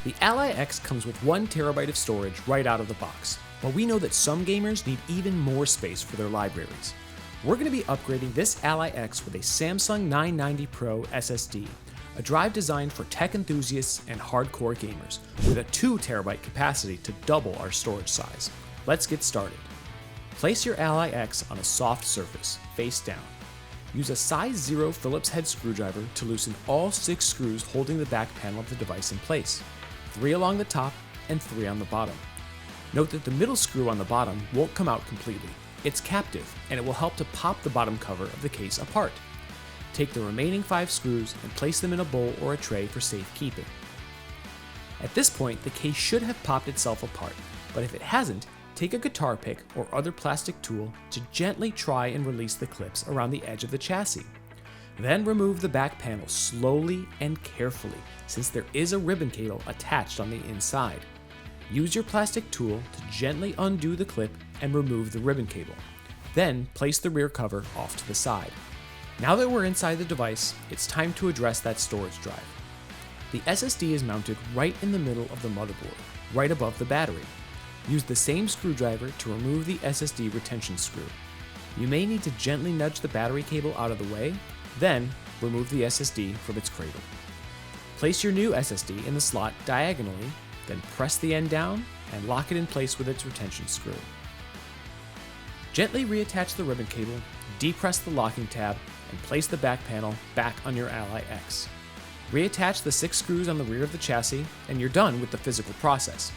The Ally X comes with 1 terabyte of storage right out of the box, but we know that some gamers need even more space for their libraries. We're going to be upgrading this Ally X with a Samsung 990 Pro SSD, a drive designed for tech enthusiasts and hardcore gamers, with a 2 terabyte capacity to double our storage size. Let's get started. Place your Ally X on a soft surface, face down. Use a size 0 Phillips head screwdriver to loosen all 6 screws holding the back panel of the device in place, 3 along the top and 3 on the bottom. Note that the middle screw on the bottom won't come out completely. It's captive, and it will help to pop the bottom cover of the case apart. Take the remaining 5 screws and place them in a bowl or a tray for safekeeping. At this point, the case should have popped itself apart, but if it hasn't, take a guitar pick or other plastic tool to gently try and release the clips around the edge of the chassis. Then remove the back panel slowly and carefully, since there is a ribbon cable attached on the inside. Use your plastic tool to gently undo the clip and remove the ribbon cable. Then place the rear cover off to the side. Now that we're inside the device, it's time to address that storage drive. The SSD is mounted right in the middle of the motherboard, right above the battery. Use the same screwdriver to remove the SSD retention screw. You may need to gently nudge the battery cable out of the way, then remove the SSD from its cradle. Place your new SSD in the slot diagonally, then press the end down and lock it in place with its retention screw. Gently reattach the ribbon cable, depress the locking tab, and place the back panel back on your Ally X. Reattach the 6 screws on the rear of the chassis, and you're done with the physical process.